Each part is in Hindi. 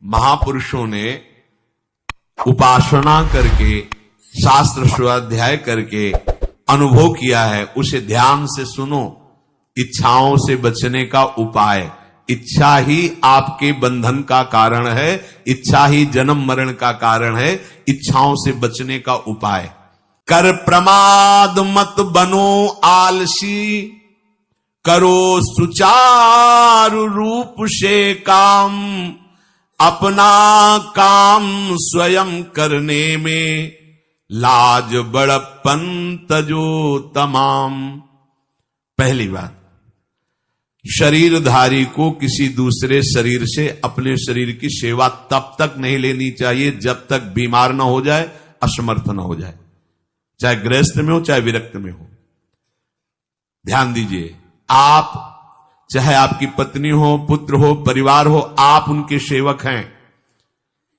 महापुरुषों ने उपासना करके, शास्त्र स्वाध्याय करके अनुभव किया है, उसे ध्यान से सुनो। इच्छाओं से बचने का उपाय, इच्छा ही आपके बंधन का कारण है, इच्छा ही जन्म मरण का कारण है। इच्छाओं से बचने का उपाय, कर प्रमाद मत बनो आलसी, करो सुचारु रूप से काम, अपना काम स्वयं करने में लाज बड़प्पन तजो तमाम। पहली बात, शरीरधारी को किसी दूसरे शरीर से अपने शरीर की सेवा तब तक नहीं लेनी चाहिए जब तक बीमार ना हो जाए, असमर्थ ना हो जाए, चाहे गृहस्थ में हो चाहे विरक्त में हो। ध्यान दीजिए, आप चाहे आपकी पत्नी हो, पुत्र हो, परिवार हो, आप उनके सेवक हैं,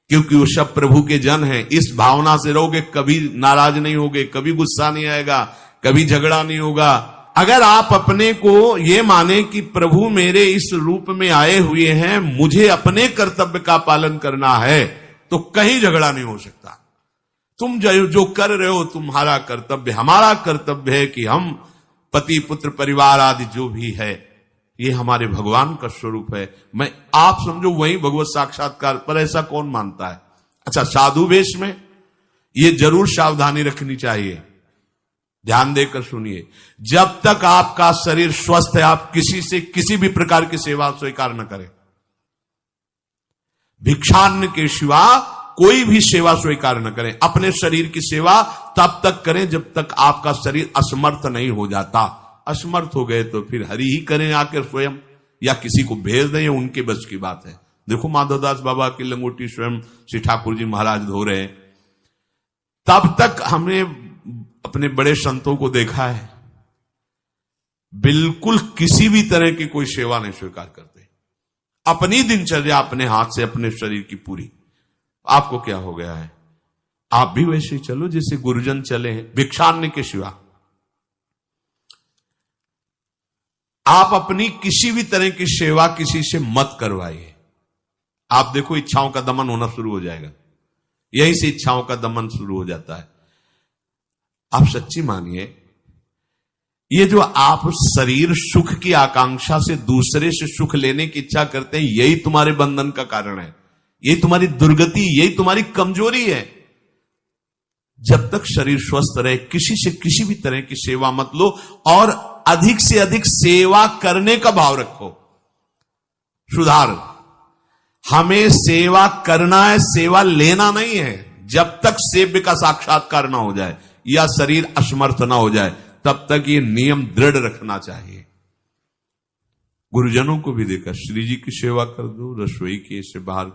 क्योंकि वो सब प्रभु के जन हैं। इस भावना से रहोगे, कभी नाराज नहीं होगे, कभी गुस्सा नहीं आएगा, कभी झगड़ा नहीं होगा। अगर आप अपने को ये माने कि प्रभु मेरे इस रूप में आए हुए हैं, मुझे अपने कर्तव्य का पालन करना है, तो कहीं झगड़ा नहीं हो सकता। तुम जो कर रहे हो तुम्हारा कर्तव्य, हमारा कर्तव्य है कि हम पति पुत्र परिवार आदि जो भी है, ये हमारे भगवान का स्वरूप है। मैं आप समझो वही भगवत साक्षात्कार, पर ऐसा कौन मानता है? अच्छा, साधु वेश में ये जरूर सावधानी रखनी चाहिए। ध्यान देकर सुनिए, जब तक आपका शरीर स्वस्थ है, आप किसी से किसी भी प्रकार की सेवा स्वीकार न करें। भिक्षान्न के सिवा कोई भी सेवा स्वीकार न करें। अपने शरीर की सेवा तब तक करें जब तक आपका शरीर असमर्थ नहीं हो जाता। असमर्थ हो गए तो फिर हरि ही करें आकर स्वयं, या किसी को भेज दें, उनके बस की बात है। देखो माधवदास बाबा की लंगोटी स्वयं श्री ठाकुर जी महाराज धो रहे हैं। तब तक हमने अपने बड़े संतों को देखा है, बिल्कुल किसी भी तरह की कोई सेवा नहीं स्वीकार करते। अपनी दिनचर्या अपने हाथ से, अपने शरीर की पूरी। आपको क्या हो गया है? आप भी वैसे ही चलो जैसे गुरुजन चले हैं, भिक्षान्न के सिवा। आप अपनी किसी भी तरह की सेवा किसी से मत करवाइए। आप देखो इच्छाओं का दमन होना शुरू हो जाएगा, यहीं से इच्छाओं का दमन शुरू हो जाता है। आप सच्ची मानिए, ये जो आप शरीर सुख की आकांक्षा से दूसरे से सुख लेने की इच्छा करते हैं, यही तुम्हारे बंधन का कारण है, यही तुम्हारी दुर्गति, यही तुम्हारी कमजोरी है। जब तक शरीर स्वस्थ रहे, किसी से किसी भी तरह की सेवा मत लो, और अधिक से अधिक सेवा करने का भाव रखो। सुधार, हमें सेवा करना है, सेवा लेना नहीं है। जब तक सेव्य का साक्षात्कार ना हो जाए या शरीर असमर्थ ना हो जाए, तब तक ये नियम दृढ़ रखना चाहिए। गुरुजनों को भी देखा, श्री जी की सेवा कर दो, रसोई की से बाहर,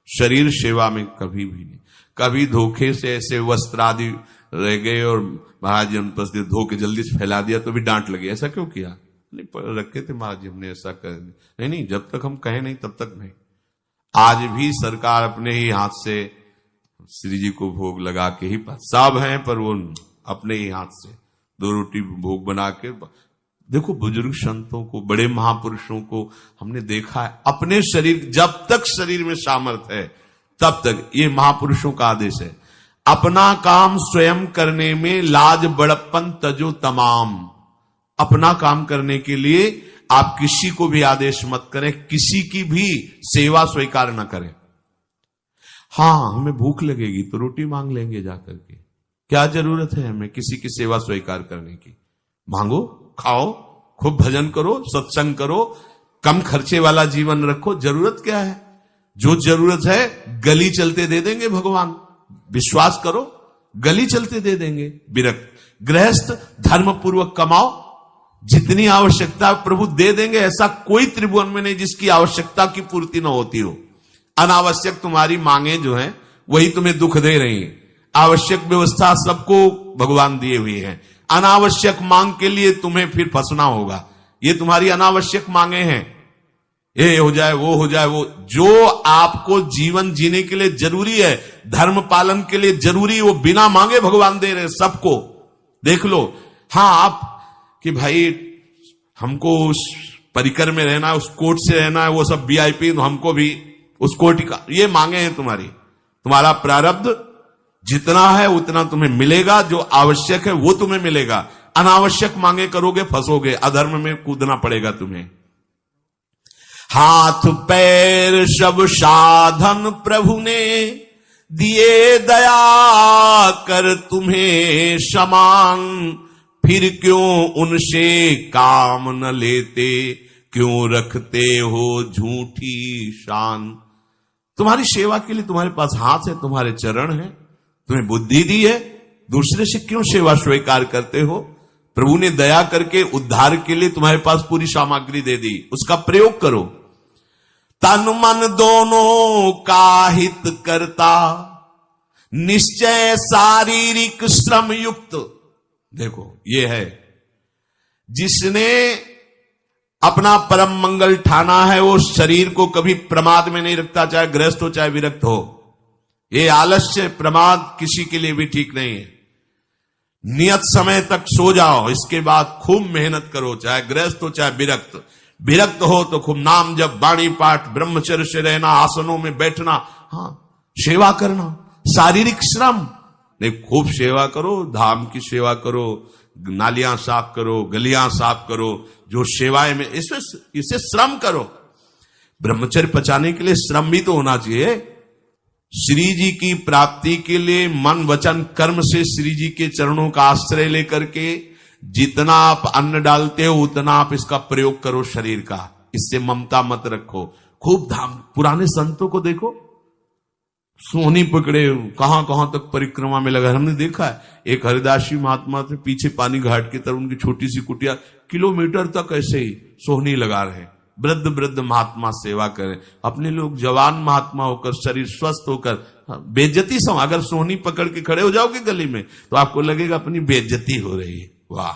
शरीर सेवा में कभी भी नहीं। कभी धोखे से ऐसे वस्त्र आदि रह गए और महाराज जी उपस्थित धो के जल्दी से फैला दिया तो भी डांट लगी, ऐसा क्यों किया? नहीं रखे थे महाराज जी, हमने ऐसा कर दिया। नहीं, जब तक हम कहें नहीं तब तक नहीं। आज भी सरकार अपने ही हाथ से श्री जी को भोग लगा के ही, सब हैं पर वो अपने ही हाथ से 2 रोटी भोग बना के। देखो बुजुर्ग संतों को, बड़े महापुरुषों को हमने देखा है, अपने शरीर, जब तक शरीर में सामर्थ्य है तब तक, ये महापुरुषों का आदेश है, अपना काम स्वयं करने में लाज बड़प्पन तजो तमाम। अपना काम करने के लिए आप किसी को भी आदेश मत करें, किसी की भी सेवा स्वीकार न करें। हाँ, हमें भूख लगेगी तो रोटी मांग लेंगे जाकर के, क्या जरूरत है हमें किसी की सेवा स्वीकार करने की? मांगो, खाओ, खूब भजन करो, सत्संग करो, कम खर्चे वाला जीवन रखो। जरूरत क्या है? जो जरूरत है गली चलते दे देंगे भगवान, विश्वास करो, गली चलते दे देंगे। विरक्त गृहस्थ धर्म पूर्वक कमाओ, जितनी आवश्यकता प्रभु दे देंगे। ऐसा कोई त्रिभुवन में नहीं जिसकी आवश्यकता की पूर्ति न होती हो। अनावश्यक तुम्हारी मांगे जो हैं वही तुम्हें दुख दे रही हैं। आवश्यक व्यवस्था सबको भगवान दिए हुए हैं, अनावश्यक मांग के लिए तुम्हें फिर फंसना होगा। ये तुम्हारी अनावश्यक मांगे हैं, ये हो जाए, वो हो जाए, वो जो आपको जीवन जीने के लिए जरूरी है, धर्म पालन के लिए जरूरी, वो बिना मांगे भगवान दे रहे सबको। देख लो। हाँ, आप कि भाई हमको उस परिकर में रहना है, उस कोर्ट से रहना है, वो सब VIP, हमको भी उस कोटि का ये मांगे हैं तुम्हारी। तुम्हारा प्रारब्ध जितना है उतना तुम्हें मिलेगा, जो आवश्यक है वो तुम्हें मिलेगा। अनावश्यक मांगे करोगे फंसोगे, अधर्म में कूदना पड़ेगा तुम्हें। हाथ पैर सब साधन प्रभु ने दिए, दया कर तुम्हें समान, फिर क्यों उनसे काम न लेते, क्यों रखते हो झूठी शान। तुम्हारी सेवा के लिए तुम्हारे पास हाथ है, तुम्हारे चरण है, तुम्हें बुद्धि दी है, दूसरे से क्यों सेवा स्वीकार करते हो। प्रभु ने दया करके उद्धार के लिए तुम्हारे पास पूरी सामग्री दे दी, उसका प्रयोग करो। तन मन दोनों का हित करता, निश्चय शारीरिक श्रम युक्त। देखो ये है जिसने अपना परम मंगल ठाना है, वो शरीर को कभी प्रमाद में नहीं रखता, चाहे गृहस्थ हो चाहे विरक्त हो। ये आलस्य प्रमाद किसी के लिए भी ठीक नहीं है। नियत समय तक सो जाओ, इसके बाद खूब मेहनत करो, चाहे गृहस्थ हो चाहे विरक्त। विरक्त हो तो खूब नाम जप, वाणी पाठ, ब्रह्मचर्य से रहना, आसनों में बैठना, हाँ सेवा करना, शारीरिक श्रम नहीं, खूब सेवा करो, धाम की सेवा करो, नालियां साफ करो, गलियां साफ करो, जो सेवाएं में इसे श्रम करो। ब्रह्मचर्य पचाने के लिए श्रम भी तो होना चाहिए। श्री जी की प्राप्ति के लिए मन वचन कर्म से श्री जी के चरणों का आश्रय लेकर के जितना आप अन्न डालते हो उतना आप इसका प्रयोग करो शरीर का। इससे ममता मत रखो। खूब धाम, पुराने संतों को देखो, सोहनी पकड़े कहां कहां तक परिक्रमा में लगा। हमने देखा है एक हरिदासी महात्मा थे, पीछे पानी घाट की तरफ उनकी छोटी सी कुटिया, किलोमीटर तक ऐसे ही सोहनी लगा रहे। वृद्ध वृद्ध महात्मा सेवा करें। अपने लोग जवान महात्मा होकर, शरीर स्वस्थ होकर बेइज्जती सम, अगर सोहनी पकड़ के खड़े हो जाओगे गली में तो आपको लगेगा अपनी बेइज्जती हो रही है। वाह,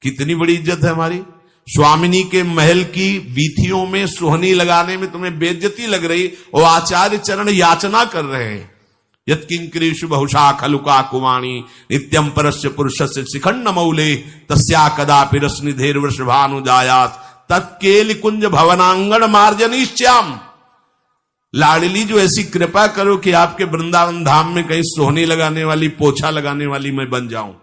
कितनी बड़ी इज्जत है हमारी। स्वामिनी के महल की वीथियों में सोहनी लगाने में तुम्हें बेइज्जती लग रही, और आचार्य चरण याचना कर रहे हैं। यत्किंकरीषु बहुशा खलुका कुवाणी, नित्यम परस्य पुरुषस्य शिखंड मौले, तस्या कदापि रसनिधेर वृषभानुजायास, तत्केल कुंज भवनांगण मार्जनीश्याम। लाडली जो ऐसी कृपा करो कि आपके वृंदावन धाम में कहीं सोहनी लगाने वाली, पोछा लगाने वाली मैं बन जाऊं।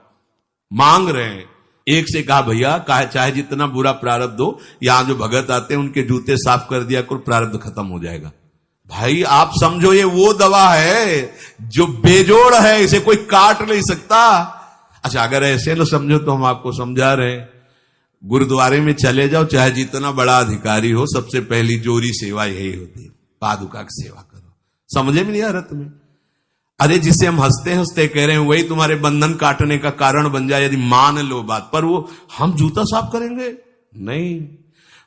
मांग रहे हैं। एक से कहा भैया चाहे जितना बुरा प्रारब्ध हो, यहां जो भगत आते हैं उनके जूते साफ कर दिया करो, प्रारब्ध खत्म हो जाएगा। भाई आप समझो ये वो दवा है जो बेजोड़ है, इसे कोई काट नहीं सकता। अच्छा अगर ऐसे न समझो तो हम आपको समझा रहे हैं। गुरुद्वारे में चले जाओ, चाहे जितना बड़ा अधिकारी हो, सबसे पहली जोरी सेवा यही होती है, पादुका की सेवा करो। समझे में नहीं आ रहा तुम्हें? अरे जिसे हम हंसते हंसते कह रहे हैं वही तुम्हारे बंधन काटने का कारण बन जाए, यदि मान लो बात। पर वो हम जूता साफ करेंगे नहीं।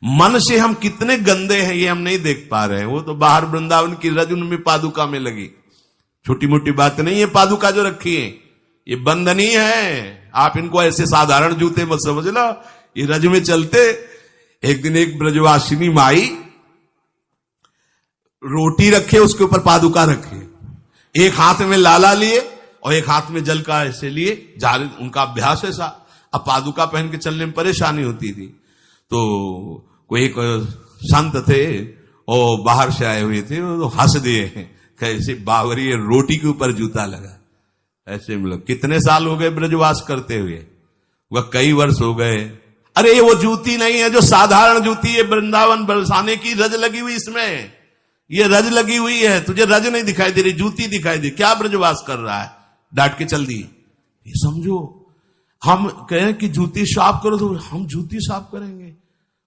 मन से हम कितने गंदे हैं ये हम नहीं देख पा रहे हैं। वो तो बाहर वृंदावन की रज उनमें पादुका में लगी, छोटी मोटी बात नहीं है। पादुका जो रखी है ये बंधनी है, आप इनको ऐसे साधारण जूते मत समझ लो, ये रज में चलते। एक दिन एक ब्रजवासिनी माई रोटी रखे, उसके ऊपर पादुका रखे, एक हाथ में लाला लिए और एक हाथ में जल का ऐसे लिए, जाल उनका अभ्यास ऐसा। अब पादुका पहन के चलने में परेशानी होती थी। तो कोई एक संत थे और बाहर से आए हुए थे, तो हंस दिए कैसे बावरी रोटी के ऊपर जूता लगा। ऐसे मतलब कितने साल हो गए ब्रजवास करते हुए? वह कई वर्ष हो गए। अरे वो जूती नहीं है जो साधारण जूती है, वृंदावन बरसाने की रज लगी हुई, इसमें ये रज लगी हुई है। तुझे रज नहीं दिखाई दे रही, जूती दिखाई दे। क्या ब्रजवास कर रहा है? डांट के चल दी। ये समझो, हम कहें कि जूती साफ करो तो हम जूती साफ करेंगे,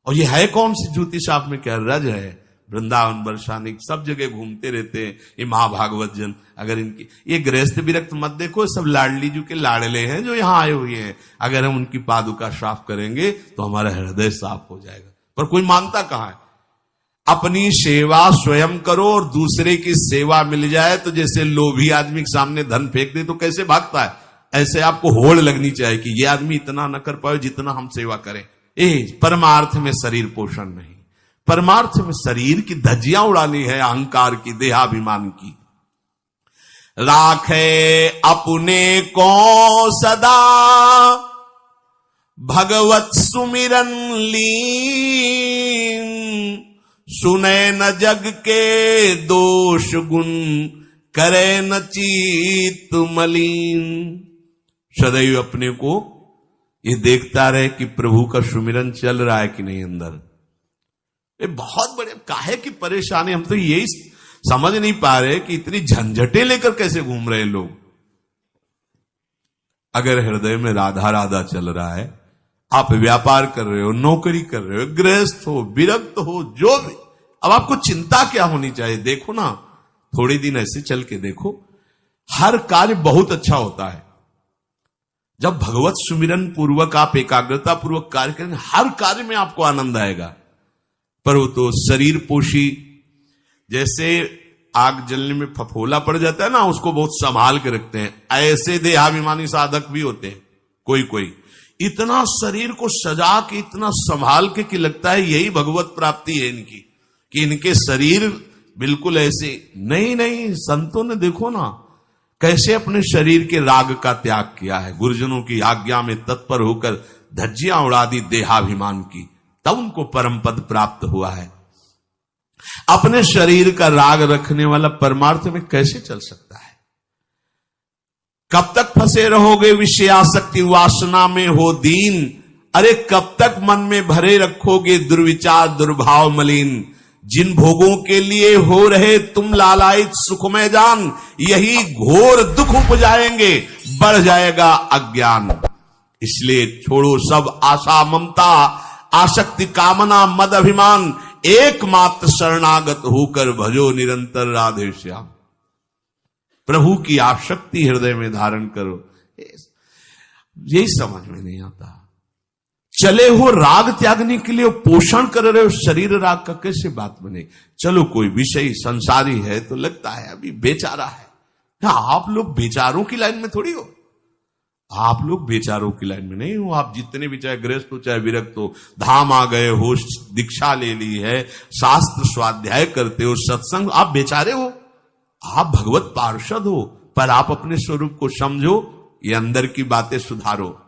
और ये है कौन सी जूती साफ में? क्या रज है? वृंदावन बरसाने सब जगह घूमते रहते हैं ये महाभागवत जन। अगर इनकी ये गृहस्थ विरक्त मत देखो, सब लाडली जी के लाडले हैं जो यहाँ आए हुए हैं। अगर हम उनकी पादुका साफ करेंगे तो हमारा हृदय साफ हो जाएगा। पर कोई मानता कहां है? अपनी सेवा स्वयं करो और दूसरे की सेवा मिल जाए तो जैसे लोभी आदमी के सामने धन फेंक दे तो कैसे भागता है, ऐसे आपको होड़ लगनी चाहिए कि ये आदमी इतना न कर पाए जितना हम सेवा करें। परमार्थ में शरीर पोषण नहीं, परमार्थ में शरीर की धज्जियां उड़ानी है, अहंकार की, देहाभिमान की। राखे अपने को सदा भगवत सुमिरन लीन, सुने न जग के दोष गुण, करे न चित्त मलिन। सदैव अपने को ये देखता रहे कि प्रभु का सुमिरन चल रहा है कि नहीं अंदर। ये बहुत बड़े काहे की परेशानी, हम तो यही समझ नहीं पा रहे कि इतनी झंझटें लेकर कैसे घूम रहे लोग। अगर हृदय में राधा राधा चल रहा है, आप व्यापार कर रहे हो, नौकरी कर रहे हो, गृहस्थ हो, विरक्त हो, जो भी, अब आपको चिंता क्या होनी चाहिए? देखो ना, थोड़े दिन ऐसे चल के देखो, हर कार्य बहुत अच्छा होता है जब भगवत सुमिरन पूर्वक आप एकाग्रता पूर्वक कार्य करेंगे। हर कार्य में आपको आनंद आएगा। पर वो तो शरीर पोषी, जैसे आग जलने में फफोला पड़ जाता है ना, उसको बहुत संभाल के रखते हैं, ऐसे देहाभिमानी साधक भी होते हैं कोई कोई। इतना शरीर को सजा के, इतना संभाल के कि लगता है यही भगवत प्राप्ति है इनकी, कि इनके शरीर बिल्कुल ऐसे नहीं। संतों ने देखो ना कैसे अपने शरीर के राग का त्याग किया है, गुरुजनों की आज्ञा में तत्पर होकर धज्जियां उड़ा दी देहाभिमान की, तब उनको परम पद प्राप्त हुआ है। अपने शरीर का राग रखने वाला परमार्थ में कैसे चल सकता है? कब तक फंसे रहोगे विषयासक्ति वासना में हो दीन? अरे कब तक मन में भरे रखोगे दुर्विचार दुर्भाव मलिन? जिन भोगों के लिए हो रहे तुम लालायित सुखमय जान, यही घोर दुख उपजाएंगे, बढ़ जाएगा अज्ञान। इसलिए छोड़ो सब आशा ममता, आसक्ति कामना मद अभिमान, एकमात्र शरणागत होकर भजो निरंतर राधे श्याम। प्रभु की आसक्ति हृदय में धारण करो। यही समझ में नहीं आता। चले हो राग त्यागने के लिए, पोषण कर रहे हो शरीर राग का, कैसे बात बने? चलो कोई विषय संसारी है तो लगता है अभी बेचारा है। आप लोग बेचारों की लाइन में थोड़ी हो, आप लोग बेचारों की लाइन में नहीं हो। आप जितने भी, चाहे गृहस्थ हो चाहे विरक्त हो, धाम आ गए हो, दीक्षा ले ली है, शास्त्र स्वाध्याय करते हो, सत्संग, आप बेचारे हो, आप भगवत पार्षद हो। पर आप अपने स्वरूप को समझो, ये अंदर की बातें सुधारो।